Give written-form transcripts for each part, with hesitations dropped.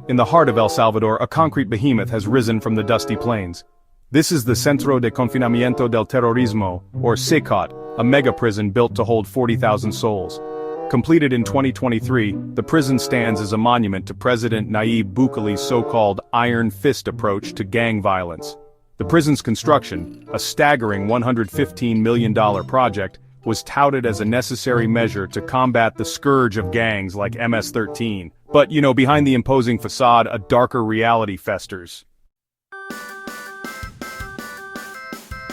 In the heart of El Salvador, a concrete behemoth has risen from the dusty plains. This is the Centro de Confinamiento del Terrorismo, or CECOT, a mega-prison built to hold 40,000 souls. Completed in 2023, the prison stands as a monument to President Nayib Bukele's so-called Iron Fist approach to gang violence. The prison's construction, a staggering $115 million project, was touted as a necessary measure to combat the scourge of gangs like MS-13. But, behind the imposing facade, a darker reality festers.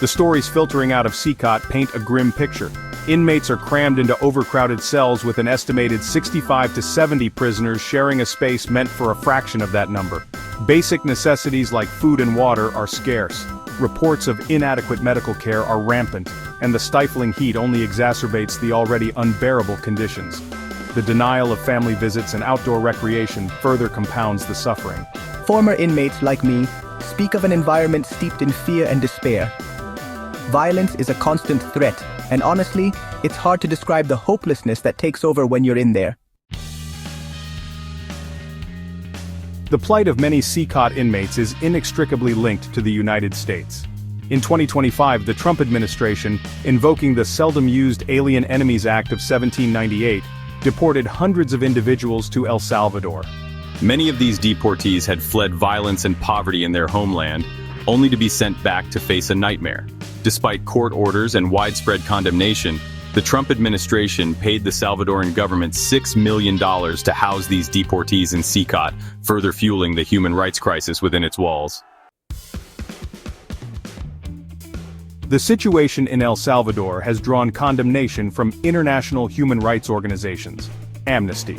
The stories filtering out of CECOT paint a grim picture. Inmates are crammed into overcrowded cells with an estimated 65 to 70 prisoners sharing a space meant for a fraction of that number. Basic necessities like food and water are scarce. Reports of inadequate medical care are rampant, and the stifling heat only exacerbates the already unbearable conditions. The denial of family visits and outdoor recreation further compounds the suffering. Former inmates like me speak of an environment steeped in fear and despair. Violence is a constant threat, and honestly, it's hard to describe the hopelessness that takes over when you're in there. The plight of many CECOT inmates is inextricably linked to the United States. In 2025, the Trump administration, invoking the seldom-used Alien Enemies Act of 1798, deported hundreds of individuals to El Salvador. Many of these deportees had fled violence and poverty in their homeland, only to be sent back to face a nightmare. Despite court orders and widespread condemnation, the Trump administration paid the Salvadoran government $6 million to house these deportees in CECOT, further fueling the human rights crisis within its walls. The situation in El Salvador has drawn condemnation from international human rights organizations. Amnesty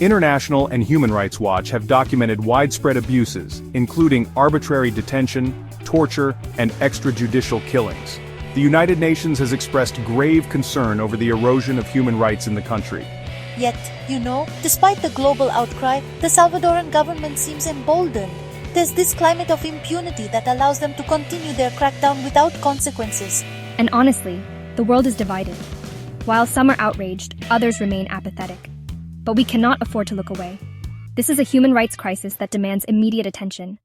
International and Human Rights Watch have documented widespread abuses, including arbitrary detention, torture, and extrajudicial killings. The United Nations has expressed grave concern over the erosion of human rights in the country. Yet, despite the global outcry, the Salvadoran government seems emboldened. There's this climate of impunity that allows them to continue their crackdown without consequences. And honestly, the world is divided. While some are outraged, others remain apathetic. But we cannot afford to look away. This is a human rights crisis that demands immediate attention.